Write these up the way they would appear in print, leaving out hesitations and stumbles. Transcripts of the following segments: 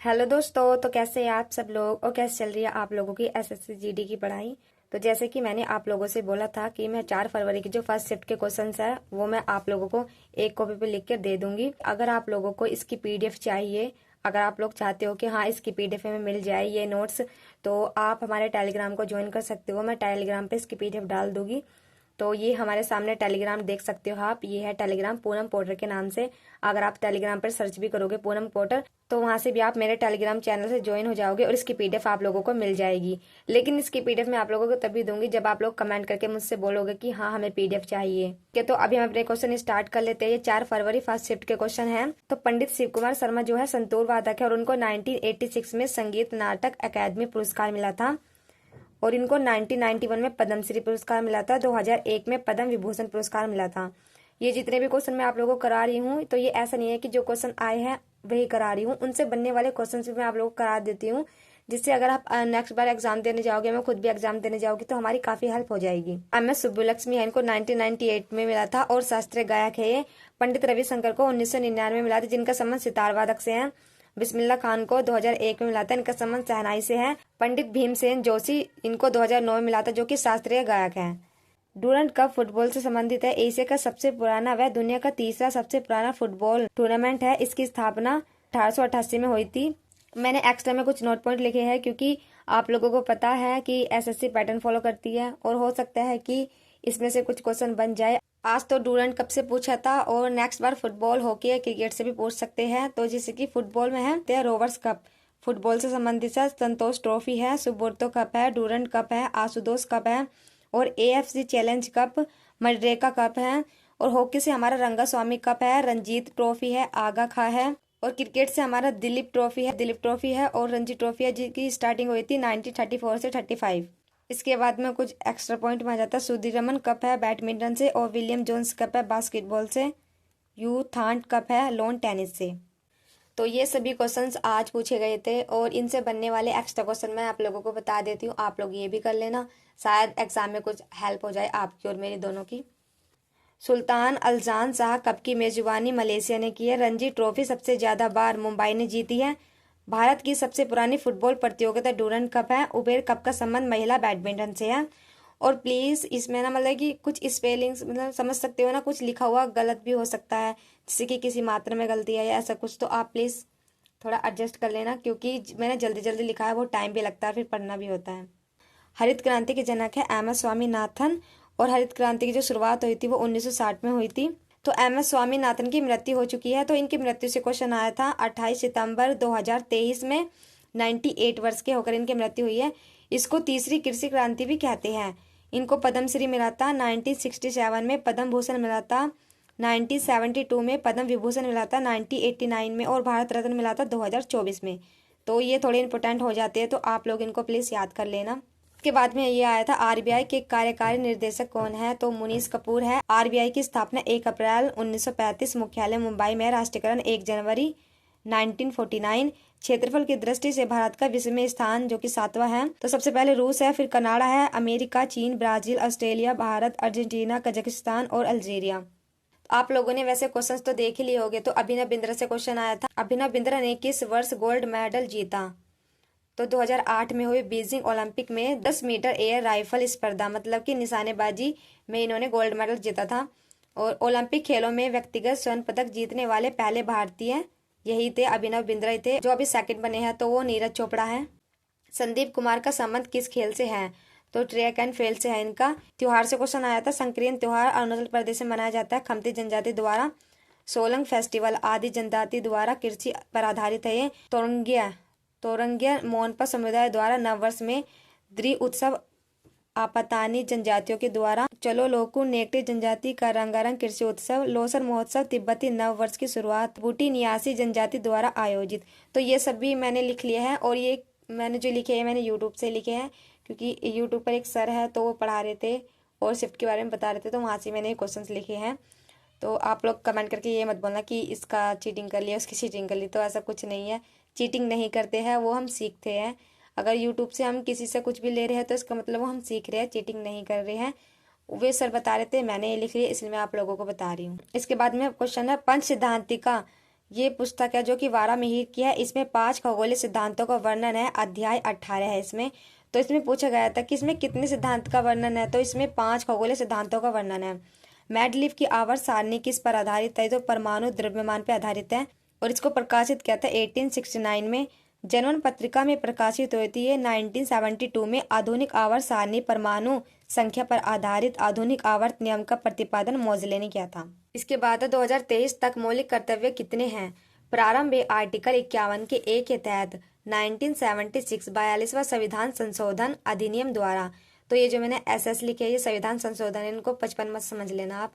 Hello दोस्तों, तो कैसे हैं आप सब लोग और कैसे चल रही है आप लोगों की एसएससी जीडी की पढ़ाई। तो जैसे कि मैंने आप लोगों से बोला था कि मैं 4 फरवरी की जो फर्स्ट शिफ्ट के क्वेश्चंस है वो मैं आप लोगों को एक कॉपी पे लिख कर दे दूंगी। अगर आप लोगों को इसकी पीडीएफ चाहिए, अगर आप लोग चाहते हो कि हाँ इसकी पीडीएफ में मिल जाए ये नोट्स, तो आप हमारे टेलीग्राम को ज्वाइन कर सकते हो। मैं टेलीग्राम पे इसकी पीडीएफ डाल दूंगी। तो ये हमारे सामने टेलीग्राम देख सकते हो आप, ये है टेलीग्राम पूनम पोर्टर के नाम से। अगर आप टेलीग्राम पर सर्च भी करोगे पूनम पोर्टर, तो वहां से भी आप मेरे टेलीग्राम चैनल से ज्वाइन हो जाओगे और इसकी पीडीएफ आप लोगों को मिल जाएगी। लेकिन इसकी पीडीएफ मैं आप लोगों को तभी दूंगी जब आप लोग कमेंट करके मुझसे बोलोगे कि हाँ हमें पीडीएफ चाहिए। तो अभी हम अपने क्वेश्चन स्टार्ट कर लेते हैं। ये 4 फरवरी फर्स्ट शिफ्ट के क्वेश्चन है। तो पंडित शिव कुमार शर्मा जो है संतूर वादक है और उनको 1986 में संगीत नाटक अकादमी पुरस्कार मिला था और इनको 1991 में पद्मश्री पुरस्कार मिला था। 2001 में पद्म विभूषण पुरस्कार मिला था। ये जितने भी क्वेश्चन मैं आप लोगों को करा रही हूँ, तो ये ऐसा नहीं है कि जो क्वेश्चन आए हैं वही करा रही हूँ, उनसे बनने वाले क्वेश्चन भी मैं आप लोगों को करा देती हूँ, जिससे अगर आप नेक्स्ट बार एग्जाम देने जाओगे, मैं खुद भी एग्जाम देने जाऊंगी, तो हमारी काफी हेल्प हो जाएगी। एम एस सुब्बुलक्ष्मी है, इनको 1998 में मिला था और शास्त्रीय गायक है ये। पंडित रविशंकर को 1999 में मिला था, जिनका संबंध सितार वादक से है। बिस्मिल्लाह खान को 2001 में मिला था, इनका संबंध शहनाई से है। पंडित भीमसेन जोशी, इनको 2009 में मिला था, जो कि शास्त्रीय गायक हैं। डूरंट कप फुटबॉल से संबंधित है। एशिया का सबसे पुराना व दुनिया का तीसरा सबसे पुराना फुटबॉल टूर्नामेंट है। इसकी स्थापना 1888 में हुई थी। मैंने एक्स्ट्रा में कुछ नोट पॉइंट लिखे हैं क्योंकि आप लोगों को पता है कि एसएससी पैटर्न फॉलो करती है और हो सकता है कि इसमें से कुछ क्वेश्चन बन जाए। आज तो डूरंट कप से पूछा था और नेक्स्ट बार फुटबॉल, हॉकी या क्रिकेट से भी पूछ सकते हैं। तो जैसे कि फुटबॉल में है रोवर्स कप, फुटबॉल से संबंधित है। संतोष ट्रॉफी है, सुब्रतो कप है, डूरंट कप है, आशुतोष कप है और AFC challenge cup, MNREGA cup है। और हॉकी से हमारा रंगास्वामी कप है, रंजीत ट्रॉफी है, आगा खा है। और क्रिकेट से हमारा दिलीप ट्रॉफी है और रणजी ट्रॉफी है, जिसकी स्टार्टिंग हुई थी 1934 से 35। इसके बाद में कुछ एक्स्ट्रा पॉइंट में आ जाता है। सुधीरमन कप है बैडमिंटन से और विलियम जोन्स कप है बास्केटबॉल से। यूथांट कप है लॉन टेनिस से। तो ये सभी क्वेश्चंस आज पूछे गए थे और इनसे बनने वाले एक्स्ट्रा क्वेश्चन मैं आप लोगों को बता देती हूँ। आप लोग ये भी कर लेना, शायद एग्जाम में कुछ हेल्प हो जाए आपकी और मेरी दोनों की। सुल्तान अल्जान शाह कप की मेजबानी मलेशिया ने की है। रणजी ट्रॉफी सबसे ज्यादा बार मुंबई ने जीती है। भारत की सबसे पुरानी फुटबॉल प्रतियोगिता डूरंट कप है। उबेर कप का संबंध महिला बैडमिंटन से है। और प्लीज इसमें ना मतलब कि कुछ स्पेलिंग्स मतलब समझ सकते हो ना, कुछ लिखा हुआ गलत भी हो सकता है, जैसे कि किसी मात्रा में गलती है या ऐसा कुछ, तो आप प्लीज थोड़ा एडजस्ट कर लेना क्योंकि मैंने जल्दी जल्दी लिखा है, वो टाइम भी लगता है, फिर पढ़ना भी होता है। हरित क्रांति के जनक है एम एस स्वामीनाथन और हरित क्रांति की जो शुरुआत हुई थी वो 1960 में हुई थी। तो एम एस स्वामीनाथन की मृत्यु हो चुकी है। तो इनकी मृत्यु से क्वेश्चन आया था 28 सितंबर 2023 में। 98 वर्ष के होकर इनकी मृत्यु हुई है। इसको तीसरी कृषि क्रांति भी कहते हैं। इनको पद्मश्री मिला था 1967 में, पद्म भूषण मिला था 1972 में, पद्म विभूषण मिला था 1989 में और भारत रत्न मिला था 2024 में। तो ये थोड़े इंपॉर्टेंट हो जाते हैं, तो आप लोग इनको प्लीज याद कर लेना। के बाद में ये आया था आरबीआई के कार्यकारी निर्देशक कौन है, तो मुनीश कपूर है। आरबीआई की स्थापना 1 अप्रैल 1935, मुख्यालय मुंबई में, राष्ट्रीयकरण 1 जनवरी 1949। क्षेत्रफल की दृष्टि से भारत का विश्व में स्थान जो कि 7वां है। तो सबसे पहले रूस है, फिर कनाडा है, अमेरिका, चीन, Brazil, Australia, Bharat, Argentina, Kazakhstan और अल्जीरिया। आप लोगों ने वैसे क्वेश्चंस तो देख ही लिए होंगे। तो अभिनव बिंद्रा से क्वेश्चन आया था, अभिनव बिंद्रा ने किस वर्ष गोल्ड मेडल जीता, तो 2008 में हुए बीजिंग ओलंपिक में 10 मीटर एयर राइफल स्पर्धा मतलब कि निशानेबाजी में इन्होंने गोल्ड मेडल जीता था। और ओलंपिक खेलों में व्यक्तिगत स्वर्ण पदक जीतने वाले पहले भारतीय यही थे, अभिनव बिंद्रा ही थे। जो अभी सेकंड बने हैं तो वो नीरज चोपड़ा है। संदीप कुमार का संबंध किस खेल से है, तो ट्रैक एंड फील्ड से है इनका। त्योहार से क्वेश्चन आया था, संक्रांति त्योहार अरुणाचल प्रदेश में मनाया जाता है, खमती जनजाति द्वारा। सोलंग फेस्टिवल आदि जनजाति द्वारा कृषि पर आधारित है ये। तोरंगिया मोनपा समुदाय द्वारा नववर्ष में। द्रि उत्सव आपातानी जनजातियों के द्वारा। चलो लोकू नेकटी जनजाति का रंगारंग कृषि उत्सव। लोसर महोत्सव तिब्बती नव वर्ष की शुरुआत बूटी नियासी जनजाति द्वारा आयोजित। तो ये सभी मैंने लिख लिया है और ये मैंने जो लिखे हैं मैंने यूट्यूब से लिखे हैं, क्योंकि यूट्यूब पर एक सर है तो वो पढ़ा रहे थे और शिफ्ट के बारे में बता रहे थे, तो वहाँ से मैंने क्वेश्चन लिखे हैं। तो आप लोग कमेंट करके ये मत बोलना कि इसका चीटिंग कर लिया, उसकी चीटिंग कर ली, तो ऐसा कुछ नहीं है। चीटिंग नहीं करते हैं, वो हम सीखते हैं। अगर यूट्यूब से हम किसी से कुछ भी ले रहे हैं तो इसका मतलब वो हम सीख रहे हैं, चीटिंग नहीं कर रहे हैं। वे सर बता रहे थे, मैंने ये लिख लिया, इसलिए मैं आप लोगों को बता रही हूँ। इसके बाद में क्वेश्चन है, पंच सिद्धांतिका ये पुस्तक है जो कि वारामिहिर की है। इसमें 5 खगोलीय सिद्धांतों का वर्णन है। अध्याय 18 है इसमें। तो इसमें पूछा गया था कि इसमें कितने सिद्धांत का वर्णन है, तो इसमें 5 खगोलीय सिद्धांतों का वर्णन है। मैडलीफ की आवर्त सारणी किस पर आधारित है, तो परमाणु द्रव्यमान पर आधारित है और इसको प्रकाशित किया था 1869 में। जनवन पत्रिका में प्रकाशित हुई थी ये 1972 में। आधुनिक आवर्त सारणी परमाणु संख्या पर आधारित आधुनिक आवर्त नियम का प्रतिपादन मोजले ने किया था। इसके बाद 2023 तक मौलिक कर्तव्य कितने हैं। प्रारंभ में आर्टिकल 51 के ए के तहत 1976 42वां संविधान संशोधन अधिनियम द्वारा, तो ये जो मैंने SS लिखे है ये संविधान संशोधन है, इनको 55 मत समझ लेना आप।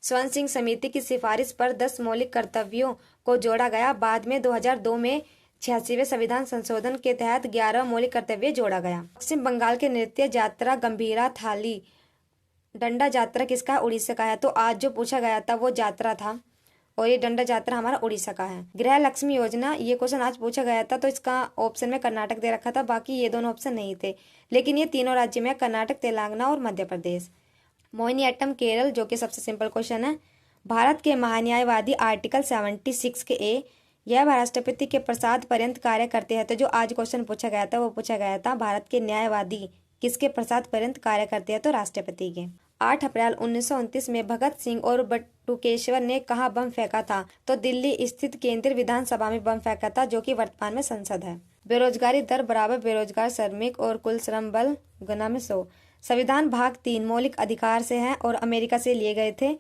स्वर्ण सिंह समिति की सिफारिश पर 10 मौलिक कर्तव्यों को जोड़ा गया। बाद में 2002 में 86वें संविधान संशोधन के तहत 11 मौलिक कर्तव्य जोड़ा गया। पश्चिम बंगाल के नृत्य जात्रा गंभीरा थाली डंडा जात्रा किसका है, उड़ीसा का है। तो आज जो पूछा गया था वो जात्रा था और ये डंडा जात्रा हमारा उड़ीसा का है। गृह लक्ष्मी योजना, ये क्वेश्चन आज पूछा गया था, तो इसका ऑप्शन में कर्नाटक दे रखा था, बाकी ये दोनों ऑप्शन नहीं थे, लेकिन ये तीनों राज्य में कर्नाटक, तेलंगाना और मध्य प्रदेश। मोहिनीअट्टम केरल, जो कि सबसे सिंपल क्वेश्चन है। भारत के महान्यायवादी आर्टिकल 76 के ए, यह राष्ट्रपति के प्रसाद पर्यंत कार्य करते हैं। तो जो आज क्वेश्चन पूछा गया था वो पूछा गया था भारत के न्यायवादी किसके प्रसाद पर्यंत कार्य करते हैं, तो राष्ट्रपति के। 8 अप्रैल 1929 में भगत सिंह और बटुकेश्वर ने कहाँ बम फेंका था, तो दिल्ली स्थित केंद्रीय विधानसभा में बम फेंका था, जो कि वर्तमान में संसद है। बेरोजगारी दर बराबर बेरोजगार श्रमिक और कुल श्रम बल गुना में 100। संविधान भाग 3 मौलिक अधिकार से है और अमेरिका से लिए गए थे।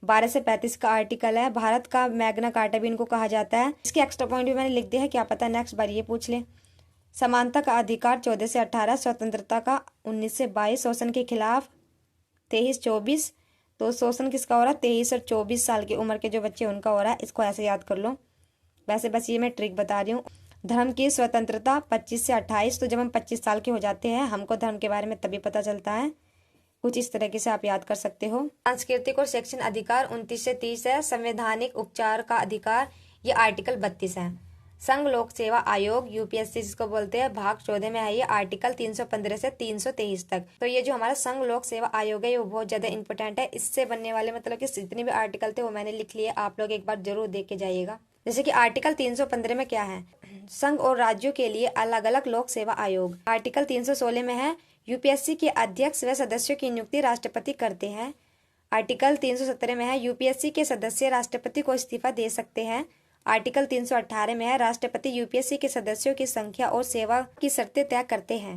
12 से 35 का आर्टिकल है। भारत का मैग्ना कार्टा भी इनको कहा जाता है। इसके एक्स्ट्रा पॉइंट भी मैंने लिख दिया है, क्या पता नेक्स्ट बार ये पूछ ले। समानता का अधिकार 14 से 18, स्वतंत्रता का 19 से 22, शोषण के खिलाफ 23-24। तो शोषण किसका हो रहा है, 23 और 24 साल की उम्र के जो बच्चे उनका हो रहा है, इसको ऐसे याद कर लो। वैसे बस ये मैं ट्रिक बता रही हूँ। धर्म की स्वतंत्रता 25 से 28, तो जब हम 25 साल के हो जाते हैं हमको धर्म के बारे में तभी पता चलता है। कुछ इस तरीके से आप याद कर सकते हो। सांस्कृतिक और शैक्षणिक अधिकार 29 से 30 है। संवैधानिक उपचार का अधिकार ये आर्टिकल 32 है। संघ लोक सेवा आयोग यूपीएससी जिसको बोलते हैं, भाग 14 में है ये आर्टिकल 315 से 323 तक। तो ये जो हमारा संघ लोक सेवा आयोग है ये बहुत ज्यादा इंपॉर्टेंट है। इससे बनने वाले मतलब कि जितने भी आर्टिकल थे वो मैंने लिख लिए, आप लोग एक बार जरूर देख के जाइएगा। जैसे कि आर्टिकल 315 में क्या है, संघ और राज्यों के लिए अलग अलग लोक सेवा आयोग। आर्टिकल 316 में है यूपीएससी के अध्यक्ष व सदस्यों की नियुक्ति राष्ट्रपति करते हैं। आर्टिकल 317 में है यूपीएससी के सदस्य राष्ट्रपति को इस्तीफा दे सकते हैं। आर्टिकल 318 में है राष्ट्रपति यूपीएससी के सदस्यों की संख्या और सेवा की शर्तें तय करते हैं।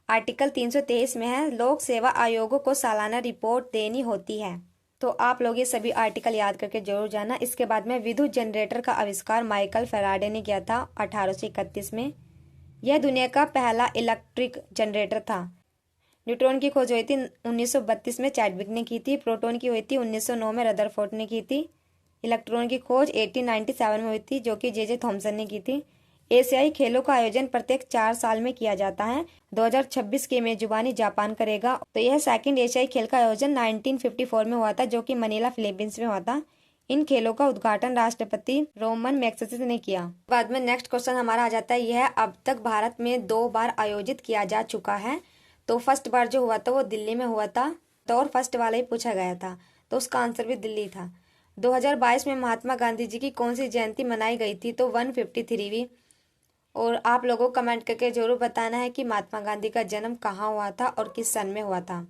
आर्टिकल 323 में है लोक सेवा आयोगों को सालाना रिपोर्ट देनी होती है। तो आप लोग ये सभी आर्टिकल याद करके जरूर जाना। इसके बाद में विद्युत जनरेटर का आविष्कार माइकल फैराडे ने किया था 1831 में। यह दुनिया का पहला इलेक्ट्रिक जनरेटर था। न्यूट्रॉन की खोज हुई थी 1932 में चैडविक ने की थी। प्रोटॉन की हुई थी 1909 में रदरफोर्ड ने की थी। इलेक्ट्रॉन की खोज 1897 में हुई थी, जो कि जे थॉमसन ने की थी। एशियाई खेलों का आयोजन प्रत्येक 4 साल में किया जाता है। 2026 की मेजबानी जापान करेगा। तो यह सेकंड एशियाई खेल का आयोजन 1954 में हुआ था, जो कि मनीला फिलीपींस में हुआ था। इन खेलों का उद्घाटन राष्ट्रपति रोमन मैग्सेसे ने किया। बाद में नेक्स्ट क्वेश्चन हमारा आ जाता है, यह अब तक भारत में 2 बार आयोजित किया जा चुका है। तो फर्स्ट बार जो हुआ था वो दिल्ली में हुआ था, तो और फर्स्ट वाला ही पूछा गया था, तो उसका आंसर भी दिल्ली था। 2022 में महात्मा गांधी जी की कौन सी जयंती मनाई गई थी, तो 153वीं। और आप लोगों को कमेंट करके जरूर बताना है कि महात्मा गांधी का जन्म कहाँ हुआ था और किस सन में हुआ था।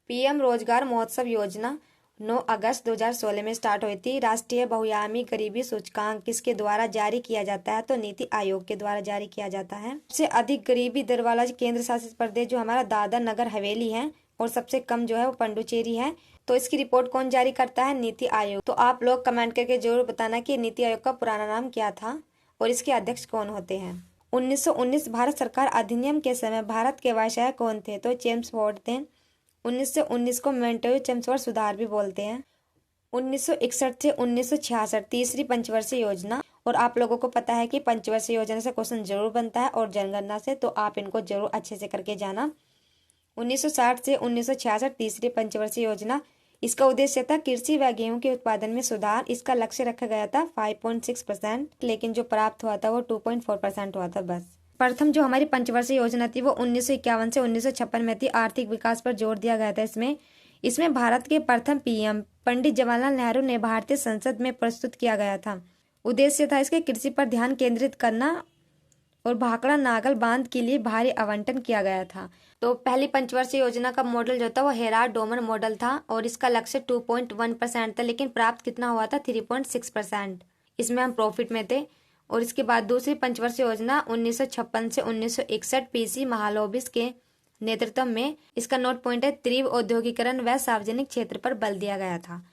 पीएम रोजगार महोत्सव योजना 9 अगस्त 2016 में स्टार्ट हुई थी। राष्ट्रीय बहुआयामी गरीबी सूचकांक किसके द्वारा जारी किया जाता है, तो नीति आयोग के द्वारा जारी किया जाता है। सबसे अधिक गरीबी दर वाला केंद्र शासित प्रदेश जो हमारा दादर नगर हवेली है, और सबसे कम जो है वो पुडुचेरी है। तो इसकी रिपोर्ट कौन जारी करता है, नीति आयोग। तो आप लोग कमेंट करके जरूर बताना कि नीति आयोग का पुराना नाम क्या था और इसके अध्यक्ष कौन होते हैं। 1919 भारत सरकार अधिनियम के समय भारत के वायसराय कौन थे, तो चेम्सफोर्ड थे। 1919 को मेंटेओ चेम्सफोर्ड सुधार भी बोलते हैं। 1961 से 1966 तीसरी पंचवर्षीय योजना। और आप लोगों को पता है कि पंचवर्षीय योजना से क्वेश्चन जरूर बनता है और जनगणना से, तो आप इनको जरूर अच्छे से करके जाना। 1960 से 1966 तीसरी पंचवर्षीय योजना। इसका उद्देश्य था कृषि व गेहूं के उत्पादन में सुधार। इसका लक्ष्य रखा गया था 5.6%, लेकिन जो प्राप्त हुआ था वो 2.4% हुआ था बस। प्रथम जो हमारी पंचवर्षीय योजना थी वो 1951 से 1956 में थी। आर्थिक विकास पर जोर दिया गया था इसमें भारत के प्रथम पीएम पंडित जवाहरलाल नेहरू ने भारतीय संसद में प्रस्तुत किया गया था। उद्देश्य था इसके कृषि पर ध्यान केंद्रित करना और भाखड़ा नागल बांध के लिए भारी आवंटन किया गया था। तो पहली पंचवर्षीय योजना का मॉडल जो था वो हेराल्ड डोमन मॉडल था और इसका लक्ष्य 2.1% था, लेकिन प्राप्त कितना हुआ था 3.6%। इसमें हम प्रॉफिट में थे। और इसके बाद दूसरी पंचवर्षीय योजना 1956 से 1961 पीसी महालोबिस के नेतृत्व में, इसका नोट पॉइंट है तीव्र औद्योगिकरण व सार्वजनिक क्षेत्र पर बल दिया गया था।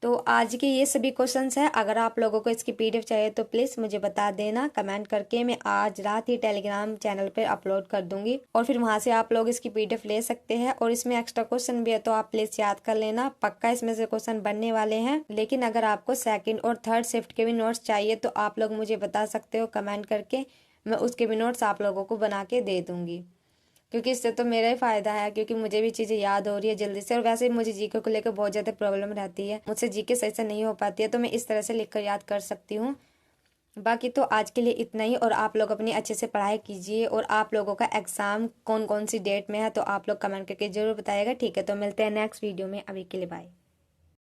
तो आज के ये सभी क्वेश्चंस हैं। अगर आप लोगों को इसकी पीडीएफ चाहिए तो प्लीज मुझे बता देना कमेंट करके, मैं आज रात ही टेलीग्राम चैनल पर अपलोड कर दूंगी और फिर वहां से आप लोग इसकी पीडीएफ ले सकते हैं। और इसमें एक्स्ट्रा क्वेश्चन भी है तो आप प्लीज याद कर लेना, पक्का इसमें से क्वेश्चन बनने वाले हैं। लेकिन अगर आपको सेकेंड और थर्ड शिफ्ट के भी नोट्स चाहिए तो आप लोग मुझे बता सकते हो कमेंट करके, मैं उसके भी नोट्स आप लोगों को बना के दे दूंगी, क्योंकि इससे तो मेरा ही फायदा है, क्योंकि मुझे भी चीज़ें याद हो रही है जल्दी से। और वैसे ही मुझे जीके को लेकर बहुत ज़्यादा प्रॉब्लम रहती है, मुझसे जीके सही से नहीं हो पाती है, तो मैं इस तरह से लिखकर याद कर सकती हूँ। बाकी तो आज के लिए इतना ही, और आप लोग अपनी अच्छे से पढ़ाई कीजिए। और आप लोगों का एग्ज़ाम कौन कौन सी डेट में है तो आप लोग कमेंट करके ज़रूर बताइएगा, ठीक है। तो मिलते हैं नेक्स्ट वीडियो में, अभी के लिए बाय।